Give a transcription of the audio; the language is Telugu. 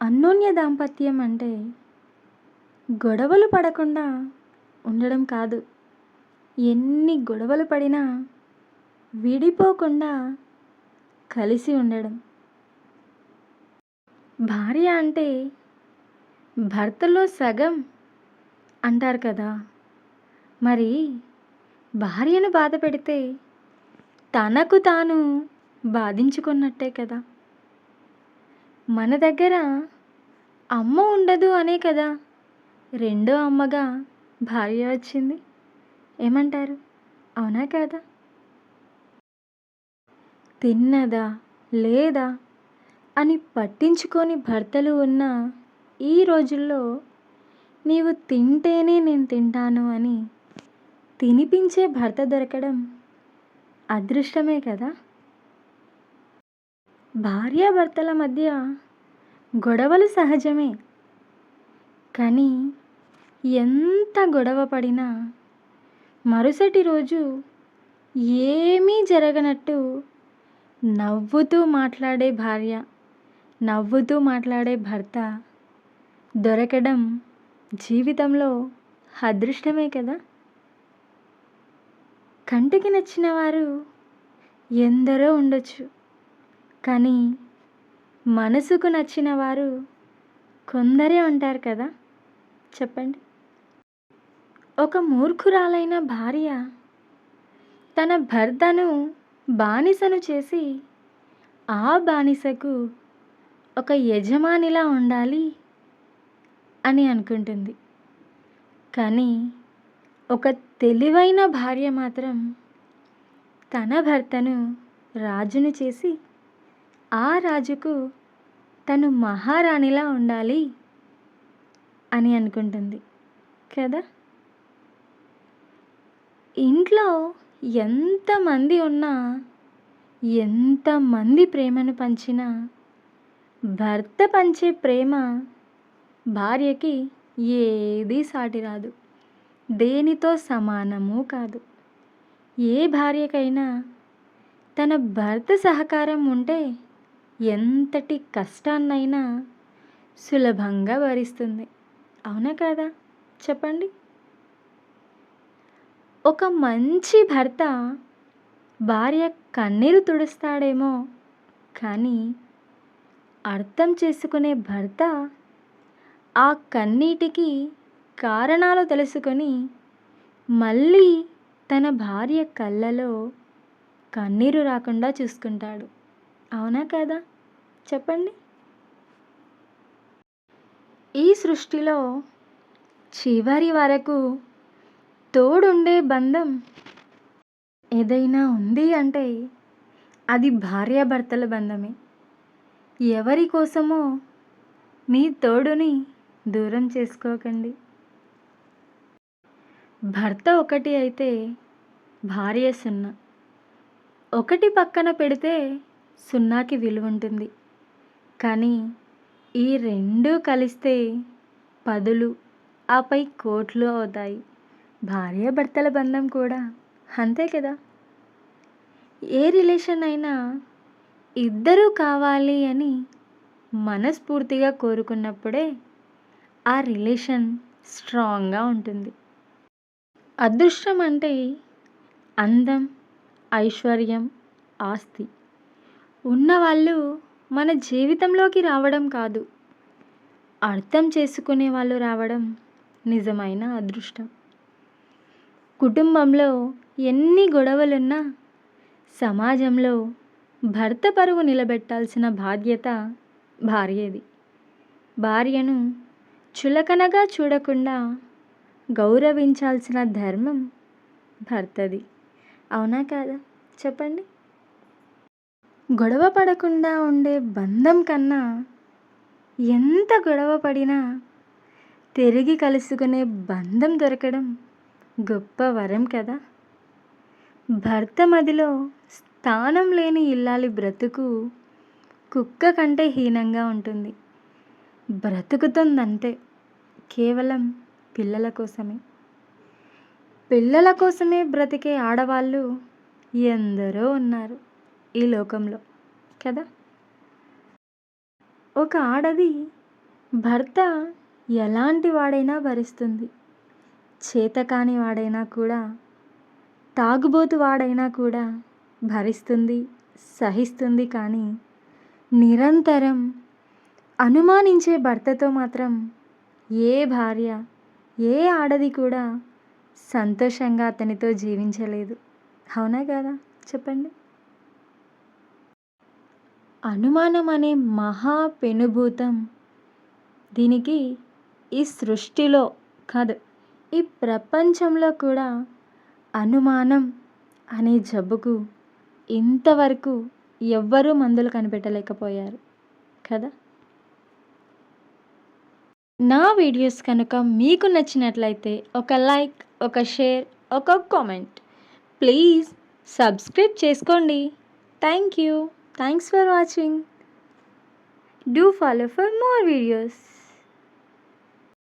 అన్యోన్య దాంపత్యం అంటే గొడవలు పడకుండా ఉండడం కాదు. ఎన్ని గొడవలు పడినా విడిపోకుండా కలిసి ఉండడం. భార్య అంటే భర్తలో సగం అంటారు కదా! మరి భార్యను బాధ పెడితే తనకు తాను బాధించుకున్నట్టే కదా! మన దగ్గర అమ్మ ఉండదు అనే కదా రెండో అమ్మగా భార్య వచ్చింది. ఏమంటారు? అవునా కాదా? తిన్నదా లేదా అని పట్టించుకోని భర్తలు ఉన్న ఈ రోజుల్లో నీవు తింటేనే నేను తింటాను అని తినిపించే భర్త దొరకడం అదృష్టమే కదా! భార్యాభర్తల మధ్య గొడవలు సహజమే. కానీ ఎంత గొడవ పడినా మరుసటి రోజు ఏమీ జరగనట్టు నవ్వుతూ మాట్లాడే భార్య, నవ్వుతూ మాట్లాడే భర్త దొరకడం జీవితంలో అదృష్టమే కదా! కంటికి నచ్చిన వారు ఎందరో ఉండొచ్చు. కానీ మనసుకు నచ్చిన వారు కొందరే ఉంటారు కదా! చెప్పండి. ఒక మూర్ఖురాలైన భార్య తన భర్తను బానిసను చేసి ఆ బానిసకు ఒక యజమానిలా ఉండాలి అని అనుకుంటుంది. కానీ ఒక తెలివైన భార్య మాత్రం తన భర్తను రాజును చేసి ఆ రాజుకు తను మహారాణిలా ఉండాలి అని అనుకుంటుంది కదా! ఇంట్లో ఎంతమంది ఉన్నా, ఎంతమంది ప్రేమను పంచినా భర్త పంచే ప్రేమ భార్యకి ఏదీ సాటి రాదు. దేనితో సమానము కాదు. ఏ భార్యకైనా తన భర్త సహకారం ఉంటే ఎంతటి కష్టాన్నైనా సులభంగా భరిస్తుంది. అవునా కాదా? చెప్పండి. ఒక మంచి భర్త భార్య కన్నీరు తుడుస్తాడేమో కానీ అర్థం చేసుకునే భర్త ఆ కన్నీటికి కారణాలు తెలుసుకొని మళ్ళీ తన భార్య కళ్ళలో కన్నీరు రాకుండా చూసుకుంటాడు. అవునా కాదా? చెప్పండి. ఈ సృష్టిలో చివరి వరకు తోడుండే బంధం ఏదైనా ఉంది అంటే అది భార్యాభర్తల బంధమే. ఎవరి కోసమో మీ తోడుని దూరం చేసుకోకండి. భర్త ఒకటి అయితే భార్య సున్నా. ఒకటి పక్కన పెడితే సున్నాకి విలువ ఉంటుంది. కానీ ఈ రెండు కలిస్తే పదులు, ఆపై కోట్లు అవుతాయి. భార్యాభర్తల బంధం కూడా అంతే కదా! ఏ రిలేషన్ అయినా ఇద్దరూ కావాలి అని మనస్ఫూర్తిగా కోరుకున్నప్పుడే ఆ రిలేషన్ స్ట్రాంగ్గా ఉంటుంది. అదృష్టం అంటే అందం, ఐశ్వర్యం, ఆస్తి ఉన్నవాళ్ళు మన జీవితంలోకి రావడం కాదు, అర్థం చేసుకునే వాళ్ళు రావడం నిజమైన అదృష్టం. కుటుంబంలో ఎన్ని గొడవలున్నా సమాజంలో భర్త పరువు నిలబెట్టాల్సిన బాధ్యత భార్యది. భార్యను చులకనగా చూడకుండా గౌరవించాల్సిన ధర్మం భర్తది. అవునా కాదా? చెప్పండి. గొడవ పడకుండా ఉండే బంధం కన్నా ఎంత గొడవ పడినా తిరిగి కలుసుకునే బంధం దొరకడం గొప్ప వరం కదా! భర్త మదిలో స్థానం లేని ఇల్లాలి బ్రతుకు కుక్క కంటే హీనంగా ఉంటుంది. బ్రతుకుతుందంతే కేవలం పిల్లల కోసమే. పిల్లల కోసమే బ్రతికే ఆడవాళ్ళు ఎందరో ఉన్నారు ఈ లోకంలో కదా! ఒక ఆడది భర్త ఎలాంటి వాడైనా భరిస్తుంది. చేతకాని వాడైనా కూడా, తాగుబోతు వాడైనా కూడా భరిస్తుంది, సహిస్తుంది. కానీ నిరంతరం అనుమానించే భర్తతో మాత్రం ఏ భార్య, ఏ ఆడది కూడా సంతోషంగా అతనితో జీవించలేదు. అవునా కదా? చెప్పండి. అనుమానం అనే మహా పెనుభూతం, దీనికి ఈ సృష్టిలో కాదు, ఈ ప్రపంచంలో కూడా అనుమానం అనే జబ్బుకు ఇంతవరకు ఎవ్వరూ మందులు కనిపెట్టలేకపోయారు కదా. నా వీడియోస్ కనుక మీకు నచ్చినట్లయితే ఒక లైక్, ఒక షేర్, ఒక కామెంట్, ప్లీజ్ సబ్స్క్రైబ్ చేసుకోండి. Thank you. Thanks for watching. Do follow for more videos.